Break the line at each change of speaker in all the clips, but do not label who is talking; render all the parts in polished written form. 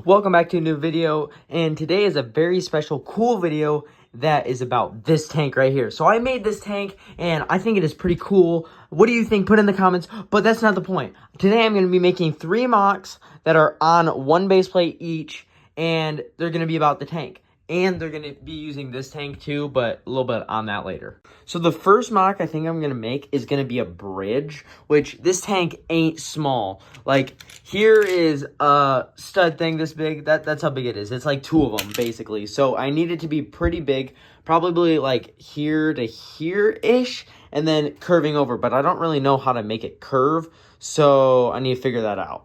Welcome back to a new video, and today is a very special, cool video that is about this tank right here. So I made this tank, and I think it is pretty cool. What do you think? Put in the comments, but that's not the point. Today I'm going to be making 3 MOCs that are on 1 base plate each, and they're going to be about the tank. And they're going to be using this tank too, but a little bit on that later. So the first MOC I think I'm going to make is going to be a bridge, which this tank ain't small. Like, here is a stud thing this big. That's how big it is. It's like 2 of them, basically. So I need it to be pretty big, probably like here to here-ish, and then curving over. But I don't really know how to make it curve, so I need to figure that out.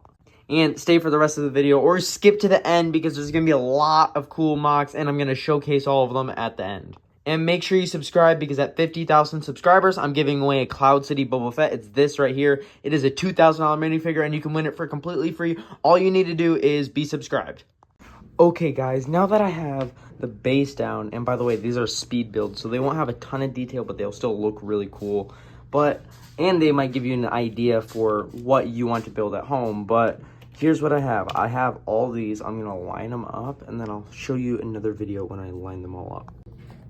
And stay for the rest of the video, or skip to the end because there's going to be a lot of cool MOCs, and I'm going to showcase all of them at the end. And make sure you subscribe because at 50,000 subscribers, I'm giving away a Cloud City Boba Fett. It's this right here. It is a $2,000 minifigure, and you can win it for completely free. All you need to do is be subscribed. Okay, guys, now that I have the base down, and by the way, these are speed builds, so they won't have a ton of detail, but they'll still look really cool. And they might give you an idea for what you want to build at home, but here's what I have. I have all these. I'm going to line them up, and then I'll show you another video when I line them all up.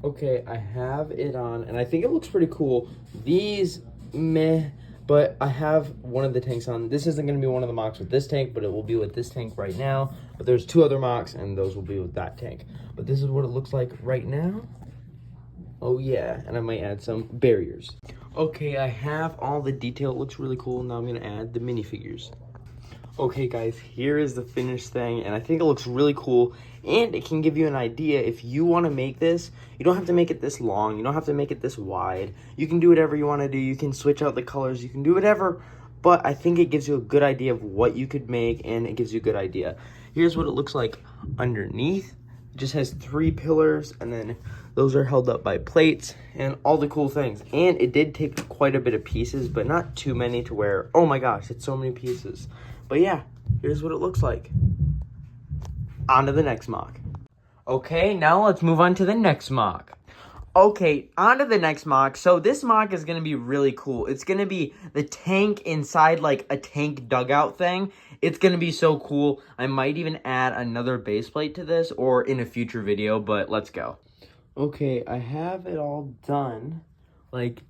Okay, I have it on, and I think it looks pretty cool. These, meh, but I have one of the tanks on. This isn't going to be one of the MOCs with this tank, but it will be with this tank right now. But there's 2 other MOCs, and those will be with that tank. But this is what it looks like right now. Oh, yeah, and I might add some barriers. Okay, I have all the detail. It looks really cool. Now I'm going to add the minifigures. Okay, guys, here is the finished thing, and I think it looks really cool, and it can give you an idea if you want to make this. You don't have to make it this long. You don't have to make it this wide. You can do whatever you want to do. You can switch out the colors. You can do whatever, but I think it gives you a good idea of what you could make, and it gives you a good idea. Here's what it looks like underneath. It just has 3 pillars, and then those are held up by plates and all the cool things. And it did take quite a bit of pieces, but not too many to where, oh my gosh, it's so many pieces. But yeah, here's what it looks like. On to the next MOC. Okay, now let's move on to the next MOC. Okay, on to the next MOC. So this MOC is going to be really cool. It's going to be the tank inside like a tank dugout thing. It's going to be so cool. I might even add another base plate to this or in a future video, but let's go. Okay, I have it all done. Like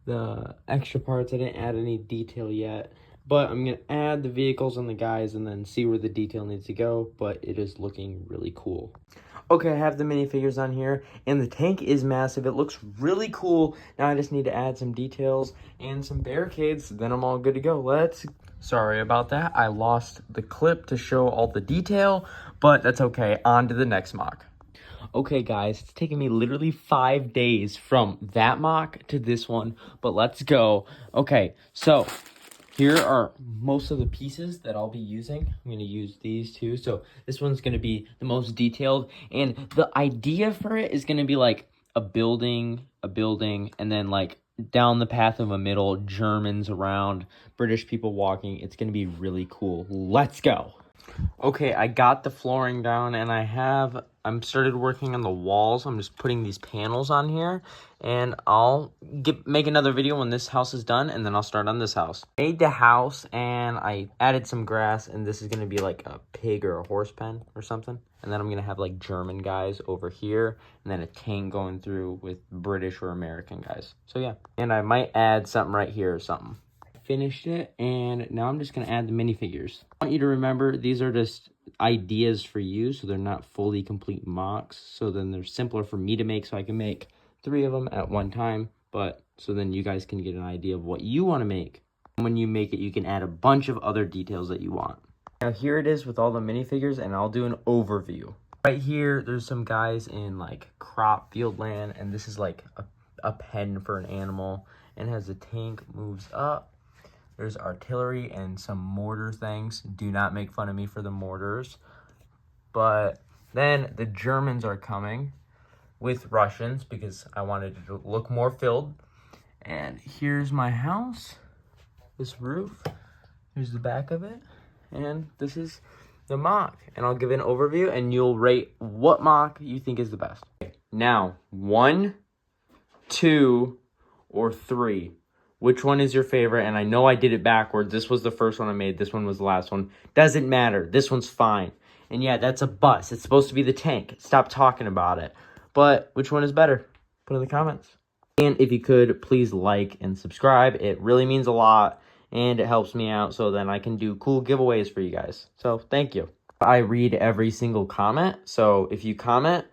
the extra parts, I didn't add any detail yet. But I'm going to add the vehicles and the guys and then see where the detail needs to go. But it is looking really cool. Okay, I have the minifigures on here. And the tank is massive. It looks really cool. Now I just need to add some details and some barricades. Then I'm all good to go. Sorry about that. I lost the clip to show all the detail. But that's okay. On to the next MOC. Okay, guys, it's taken me literally 5 days from that MOC to this one. But let's go. Okay, so here are most of the pieces that I'll be using. I'm going to use these 2. So this one's going to be the most detailed. And the idea for it is going to be like a building, and then like down the path of a middle, Germans around, British people walking. It's going to be really cool. Let's go. Okay, I got the flooring down, and I'm started working on the walls. I'm just putting these panels on here, and I'll make another video when this house is done, and then I'll start on this house. Made the house, and I added some grass, and this is going to be like a pig or a horse pen or something. And then I'm going to have like German guys over here, and then a tank going through with British or American guys. So yeah, and I might add something right here or something. Finished it, and now I'm just going to add the minifigures. I want you to remember these are just ideas for you, so they're not fully complete MOCs, so then they're simpler for me to make, so I can make 3 of them at one time, but so then you guys can get an idea of what you want to make. When you make it, you can add a bunch of other details that you want. Now here it is with all the minifigures, and I'll do an overview. Right here, there's some guys in like crop field land, and this is like a pen for an animal, and as the tank moves up, there's artillery and some mortar things. Do not make fun of me for the mortars. But then the Germans are coming with Russians because I wanted it to look more filled. And here's my house. This roof. Here's the back of it. And this is the MOC. And I'll give an overview and you'll rate what MOC you think is the best. Now, 1, 2, or 3. Which one is your favorite? And I know I did it backwards. This was the first one I made. This one was the last one. Doesn't matter. This one's fine. And yeah, that's a bus. It's supposed to be the tank. Stop talking about it. But which one is better? Put in the comments. And if you could, please like and subscribe. It really means a lot, and it helps me out so then I can do cool giveaways for you guys. So thank you. I read every single comment. So if you comment,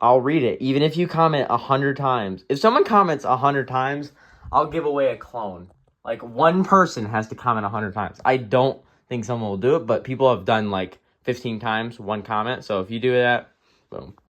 I'll read it. Even if you comment 100 times. If someone comments 100 times, I'll give away a clone. Like, one person has to comment 100 times. I don't think someone will do it, but people have done like 15 times one comment. So if you do that, boom.